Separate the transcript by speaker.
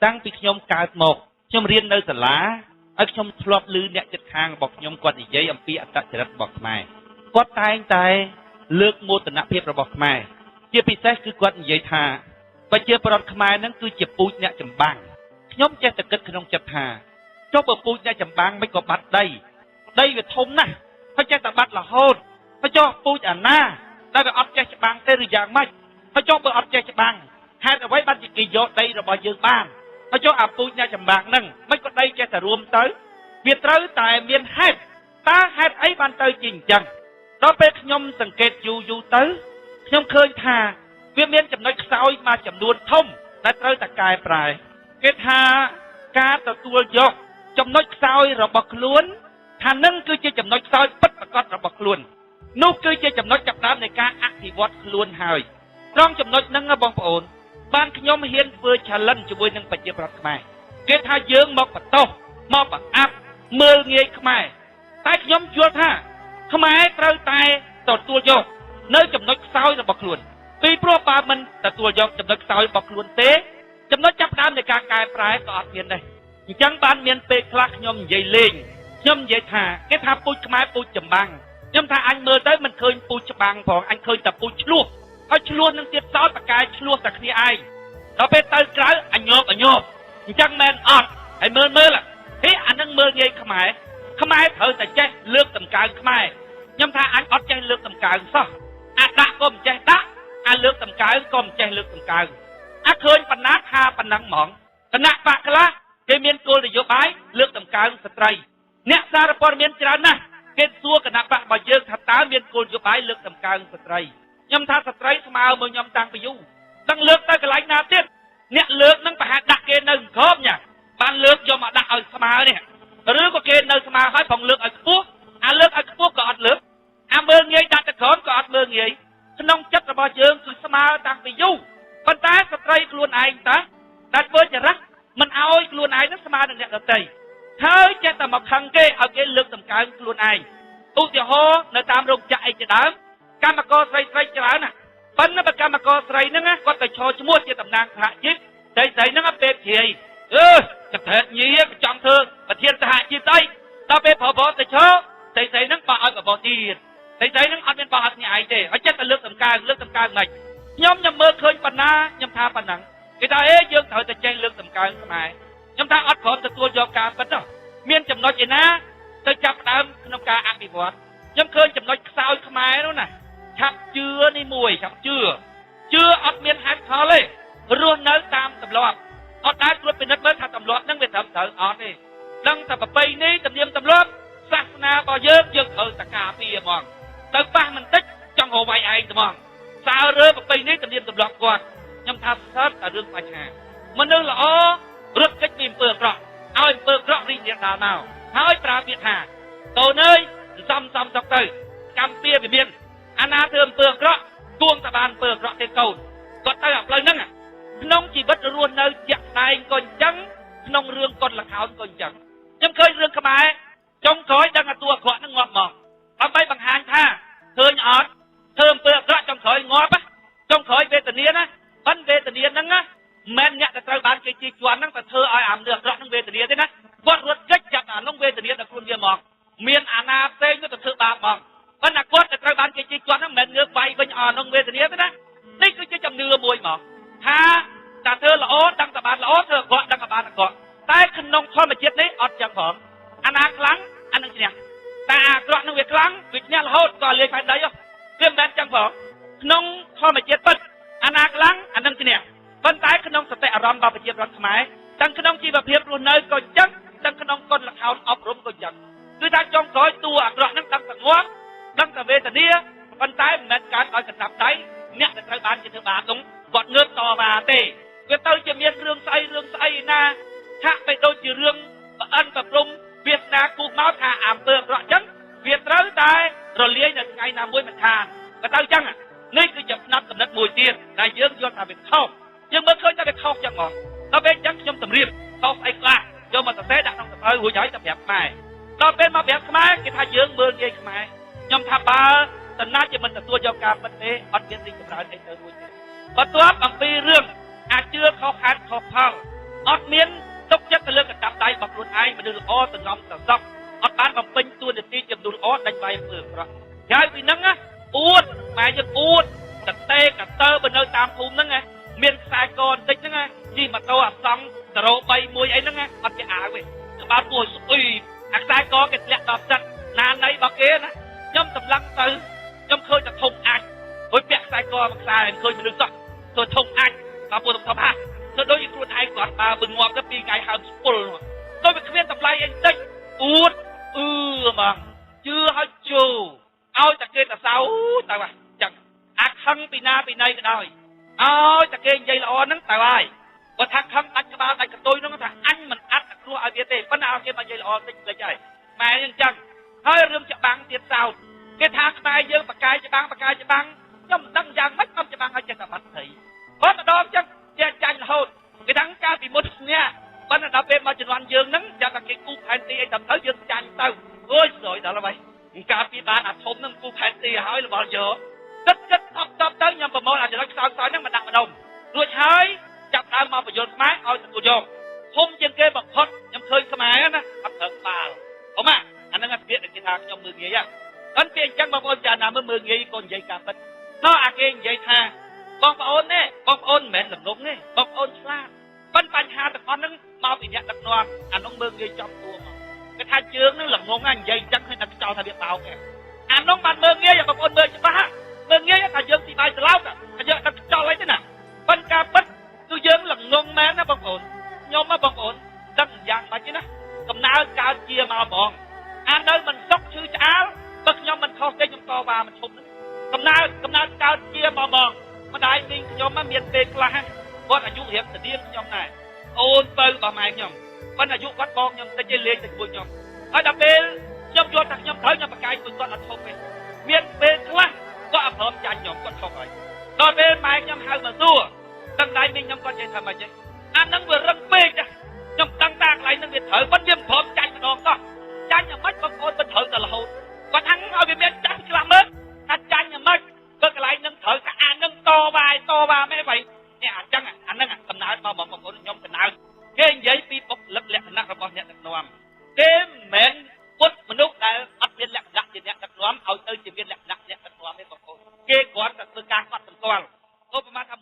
Speaker 1: តាំងពីខ្ញុំកើតមកខ្ញុំរៀននៅសាលាឲ្យខ្ញុំធ្លាប់ឮអ្នកជិតខាងរបស់ខ្ញុំគាត់និយាយអំពីអត្តចរិតរបស់ខ្មែរគាត់តែងតែលើកមោទនភាពរបស់ខ្មែរជាពិសេសគឺគាត់និយាយថាប្រជាប្រដ្ឋខ្មែរនឹងគឺជាពូជអ្នកចម្បាំងខ្ញុំចេះតែគិតក្នុងចិត្តថាចុះបើពូជអ្នកចម្បាំងមិនក៏បាត់ដីវាធំណាស់ហើយចេះតែបាត់រហូតហើយចុះពូជអាណាដែលវាអត់ចេះច្បាំងទេឬយ៉ាងម៉េចហើយចុះបើអត់ចេះច្បាំងហេតុអ្វីបានជាគេយកដីរបស់យើងបានហើយចុះអាពូជអ្នកចម្បាំងហ្នឹងមិនក៏ដីចេះតែរួមទៅវាត្រូវតែមានហេតុតើហេតុអីបានទៅជាអញ្ចឹងដល់ពេលខ្ញុំសង្កេតយូរទៅខ្ញុំឃើញថាវាមានចំណុចខ្សោយមួយចំនួនធំដែលត្រូវតែកែប្រែគេថាការទទួលយកចំណុចខ្សោយរបស់ខ្លួនថានឹងគឺជាចំណុចខ្សោយពិតប្រាកដរបស់ខ្លួននោះគឺជាចំណុចចាប់ផ្ដើមនៃការអភិវឌ្ឍខ្លួនហើយត្រង់ចំណុចហ្នឹងបងប្អូនបានខ្ញុំហ៊ានធ្វើ challenge ជាមួយនឹងប្រជាប្រដ្ឋខ្មែរគេថាយើងមកបន្ទោសមកបង្អាប់មើលងាយខ្មែរតែខ្ញុំយល់ថាខ្មែរត្រូវតែទទួលយកនៅចំណុចខ្សោយរបស់ខ្លួនពីព្រោះបើមិនទទួលយកចំណុចខ្សោយរបស់ខ្លួនទេចំណុចចាប់ផ្ដើមនៃការកែប្រែក៏អត់មានដែរអញ្ចឹងបានមានពេលខ្លះខ្ញុំនិយាយលេងខ្ញុំនិយាយថាគេថាពូជខ្មែរពូជចម្បាំងខ្ញុំថាអញមើលទៅមិនឃើញពូជច្បាំងផងអញឃើញតែពូជឆ្លោះហើយឆ្លោះនឹងទៀតសោតបកាយឆ្លោះតែគ្នាឯងដល់ពេលទៅក្រៅអញញប់អញ្ចឹងមែនអត់ហើយមើលហេអានឹងមើលងាយខ្មែរត្រូវតែចេះលើកតម្កើងខ្មែរខ្ញុំថាអញអត់ចេះលើកតម្កើងសោះអាដាក់ក៏មិនចេះដាក់អាលើកតម្កើងក៏មិនចេះលើកតម្កើងអាឃើញបណ្ណាថាប៉ុណ្ណឹងហ្មងគណៈបកខ្លះគេមានគោលនយោបាយលើកតម្កើងស្ត្រីអ្នកសារព័ត៌មានច្រើនណាស់គេសួរគណៈបករបស់យើងថាតើមានគោលនយោបាយលើកតម្កើងស្ត្រីខ្ញុំថាស្ត្រីស្មើមកខ្ញុំតាំងពីយូរដឹងលើកទៅកន្លែងណាទៀតអ្នកលើកនឹងប្រហែលដាក់គេនៅក្រោមញ៉ាបានលើកយកមកដាក់ឲ្យស្មើនេះឬក៏គេនៅស្មើហើយផងលើកឲ្យខ្ពស់អាលើកឲ្យខ្ពស់ក៏អត់លើកអាមើលងាយដាក់ទៅក្រោមក៏អត់មើលងាយក្នុងចិត្តរបស់យើងគឺស្មើតាំងពីយូរប៉ុន្តែស្ត្រីខ្លួនឯងតើដែលធ្វើចរិតមិនឲ្យខ្លួនឯងនឹងស្មើនឹងអ្នកដទៃហើយចេះតែមកខឹងគេឲ្យគេលើកតម្កើងខ្លួនឯងឧទាហរណ៍នៅតាមរោងចក្រអីជាដើមកម្មករស្រីច្រើនណាប៉ុន្តែបើកម្មករស្រីហ្នឹងគាត់ទៅឈរឈ្មោះជាតំណាងសហជីពស្រីហ្នឹងពេលជ្រាយកត្រេតញីក៏ចង់ធ្វើប្រធានសហជីពអីដល់ពេលប្របទៅឈរស្រីហ្នឹងបោះឲ្យប្របទៀតស្រីហ្នឹងអត់មានបោះឲ្យគ្នាឯងទេហើយចិត្តតែលើកតម្កើងមិនខ្ញុំមើលឃើញប៉ុណ្ណាខ្ញុំថាប៉ុណ្ណឹងគេថាយើងត្រូវតែចេះលើកតម្កើងខ្មែរខ្ញុំថាអត់ព្រមទទួលយកការពិតទេមានចំណុចឯណាទៅចាប់ដើមក្នុងការអភិវឌ្ឍខ្ញុំឃើញចំណុចខ្សោយខ្មែរនោះណាឆាប់ជឿនេះមួយឆាប់ជឿអត់មានហេតុផលទេរស់នៅតាមទម្លាប់អត់ដែលត្រួតពិនិត្យមើលថាទម្លាប់ហ្នឹងវាត្រឹមត្រូវអត់ទេដឹងតែប្រពៃណីទំនៀមទម្លាប់សាសនារបស់យើងត្រូវតែការពារហ្មងទៅប៉ះបន្តិចចង់រវាយឯងហ្មងសើរើប្រពៃណីទំនៀមទម្លាប់គាត់ខ្ញុំថាស្ទើរតែរឿងបញ្ហាមនុស្សល្អរត់គេចពីអំពើអាក្រក់ឲ្យអំពើអាក្រក់រីករាលដាលមកហើយប្រើពាក្យថាតូនអើយសំសុកទៅកម្មពៀវាមានអាណាធ្វើអំពើអាក្រក់គួងតែបានអំពើអាក្រក់ទេកូនគាត់ទៅអាផ្លូវហ្នឹងក្នុងជីវិតរស់នៅជាក់ស្ដែងក៏អញ្ចឹងក្នុងរឿងកុនល្ខោនក៏អញ្ចឹងខ្ញុំឃើញរឿងខ្មែរចុងក្រោយដឹងថាតួអាក្រក់ហ្នឹងងាប់មកដើម្បីបង្ហាញថាឃើញអត់ធ្វើអំពើអាក្រក់ចុងក្រោយងាប់ចុងក្រោយវេទនាណាប៉ុន្តែវេទនាហ្នឹងណាមិនអ្នកដែលត្រូវបានគេជិះជាន់ហ្នឹងទៅធ្វើឲ្យអាមនុស្សអាក្រក់ហ្នឹងវេទនាទេណាគាត់រត់គេចចាប់អានោះវេទនាដល់ខ្លួនវាមកមានអាណាផ្សេងទៅធ្វើបាបមកប៉ុន្តែគាត់ដែលត្រូវបានគេជិះជាន់ហ្នឹងមិនងើបវាយវិញអានោះវេទនាទេណានេះគឺជាជំនឿមួយមកថាតែធ្វើល្អដឹងតែបានល្អធ្វើអាក្រក់ដឹងតែបានអាក្រក់តែក្នុងធម្មជាតិនេះអត់ចឹងផងអាណាខ្លាំងអានឹងឈ្នះតែអាក្រក់នឹងវាខ្លាំងវាឈ្នះរហូតក៏លាយផែនដីវាមិនមែនចឹងផងក្នុងធម្មជាតិពិតអាណាខ្លាំងអានឹងឈ្នះប៉ុន្តែក្នុងសតិអារម្មណ៍របស់ប្រជាប្រដ្ឋខ្មែរទាំងក្នុងជីវភាពរស់នៅក៏ចឹងទាំងក្នុងកុនល្ខោនអប់រំក៏ចឹងគឺថាចុងក្រោយតួអាក្រក់នឹងដឹងតែងាប់ដឹងតែវេទនាប៉ុន្តែមិនមែនកើតឲ្យកណ្ដាប់ដៃអ្នកដែលត្រូវបានជាធ្វើបាបនោះគាត់ងើបតវ៉ាទេវាទៅជាមានរឿងស្អីណាថាក់ទៅដូចជារឿងប្រអិនប្រព្រំវាសនាគូមកថាអំពើអាក្រក់ចឹងវាត្រូវតែរលាយនៅថ្ងៃណាមួយមិនខានក៏ទៅចឹងនេះគឺជាផ្នែកកំណត់មួយទៀតដែលយើងយល់ថាវាខុសយើងមើលឃើញថាវាខុសចឹងហ្មងដល់ពេលចឹងខ្ញុំតម្រៀបខុសស្អីខ្លះយកមកសរសេរដាក់ក្នុងសភៅរួចហើយទៅប្រាប់ខ្មែរដល់ពេលមកប្រាប់ខ្មែរគេថាយើងមើលងាយខ្មែរខ្ញុំថាបើតំណាជាមិនទទួលយកការពិតទេអត់មានរីកចម្រើនអីទៅរួចទេបន្ទាប់អំពីរឿងអាចជឿខុសហេតុខុសផល អត់មានទុកចិត្តទៅលើកតាប់ដៃរបស់ខ្លួនឯងមនុស្សល្អតំណំសសក់អត់បានបំពេញតួនាទីជាមនុស្សល្អដាច់វាយអំពើអាក្រក់ក្រៅពីហ្នឹងអួតម៉ែយើងអួតតតេកតើបើនៅតាមភូមិហ្នឹងមានខ្សែកបន្តិចហ្នឹងជិះម៉ូតូអាសង់031អីហ្នឹងអត់ជាអាវទេបានពោះស្អុយអាខ្សែកគេធ្លាក់ដល់ចិត្តណាណៃរបស់គេណាខ្ញុំសម្លឹងទៅខ្ញុំឃើញតែធំអាចហួយពាក់ខ្សែកមួយខ្សែឃើញមនុស្សសោះធ្វើធំអាចបានពោះធំហាធ្វើដូចខ្លួនឯងគាត់បើងងាប់ទៅ2ថ្ងៃហើមស្ពុលទៅវាគ្មានតម្លៃអីបន្តិចអួតមកជឿឲ្យជូឲ្យតែគេតសៅទៅចឹងអាខឹងពីណាពីណីក៏ដោយឲ្យតែគេនិយាយល្អហ្នឹងទៅហើយបើថាខឹងដាច់ក្បាលដាច់កតុយហ្នឹងថាអញមិនអត់គ្រោះឲ្យវាទេប៉ុន្តែឲ្យគេមកនិយាយល្អតិចតិចហើយម៉ែយើងចឹងហើយរឿងច្បាំងទៀតសោតគេថាខ្មែរយើងបកាយច្បាំងខ្ញុំមិនដឹងយ៉ាងម៉េចខ្ញុំច្បាំងឲ្យចេះតែបាត់ស្រីគាត់ម្ដងចឹងជាចាញ់រហូតគេដឹងកាលពីមុននេះប៉ុន្តែដល់ពេលមកជំនាន់យើងហ្នឹងចាំតែគេគូផែនទីអីតាមទៅយើងចាញ់ទៅអូយស្រួយដល់ហើយកាលពីបានអាធំហ្នឹងគូផែនទីឲ្យរបស់យកគិតតបទៅខ្ញុំប្រមូលអាចរិចខ្សោយហ្នឹងមកដាក់ម្ដុំរួចហើយចាប់ដើមមកបញ្យល់ខ្មែរឲ្យទទួលយកធំជាងគេបំផុតខ្ញុំឃើញខ្មែរណាអត់ត្រូវក្បាលហ៎អាហ្នឹងអាពាក្យដែលគេថាខ្ញុំមើលងាយហ្នឹងពាក្យអញ្ចឹងបងប្អូនចាណាមើលងាយក៏និយាយការពិតនោះអាគេនិយាយថាបងប្អូននេះបងប្អូនមិនមែនល្ងងទេបងប្អូនឆ្លាតប៉ុន្តែបញ្ហាទាំងអស់ហ្នឹងមកពីអ្នកដឹកនាំអានោះមើលងាយចំតួមកគេថាជើងហ្នឹងល្ងងណានិយាយអញ្ចឹងឃើញតែចោលថាវាបោកទេអានោះបានមើលងាយបងប្អូនមើលច្បាស់មើលងាយថាយើងទីបាយស្លោកថាយើងដឹកចោលអីទេណាប៉ុន្តែការពិតគឺយើងល្ងងមែនណាបងប្អូនខ្ញុំណាបងប្អូនដឹងយ៉ាងម៉េចទេណាកំណើតកើតជាមកហ្មងអានៅមិនសុខឈឺឆ្អាលបើខ្ញុំមិនខុសទេខ្ញុំតវ៉ាមិនឈប់កំណើតកើតជាមកហ្មងម្ដាយមីងខ្ញុំមានពេលខ្លះគាត់អាយុរៀងស្តៀងខ្ញុំដែរអូនទៅរបស់ម៉ែខ្ញុំប៉ុន្តែអាយុគាត់បងខ្ញុំតិចទេលេងទៅជាមួយខ្ញុំហើយដល់ពេលខ្ញុំយល់ថាខ្ញុំត្រូវខ្ញុំបកាយមួយគាត់អត់ឈប់ទេមានពេលខ្លះគាត់អត់ព្រមចាញ់ខ្ញុំគាត់ឈប់ហើយដល់ពេលម៉ែខ្ញុំហៅមកសួរទាំងដៃមីងខ្ញុំគាត់និយាយថាម៉េចទេអាហ្នឹងវារឹងពេកខ្ញុំដឹងថាកន្លែងហ្នឹងវាត្រូវប៉ុន្តែវាមិនព្រមចាញ់ម្ដងសោះចាញ់យ៉ាងម៉េចបងប្អូនមិនត្រូវតែរហូតគាត់ថាឲ្យវាមានចាញ់ខ្លះមើលថាចាញ់យ៉ាងម៉េចបើកន្លែងហ្នឹងត្រូវថាអាហ្នឹងតវ៉ាមែនvậyនេះអញ្ចឹងអាហ្នឹងកំណើតមកបងប្អូនខ្ញុំកំណើតគេនិយាយពីបុគ្គលិកលក្ខណៈរបស់អ្នកដឹកនាំគេមិនមែនពុតមនុស្សដែលអត់មានលក្ខណៈជាអ្នកដឹកនាំឲ្យទៅជាមានលក្ខណៈអ្នកដឹកនាំទេបងប្អូនគេគ្រាន់តែធ្វើការកត់សម្គាល់ឧបមាថា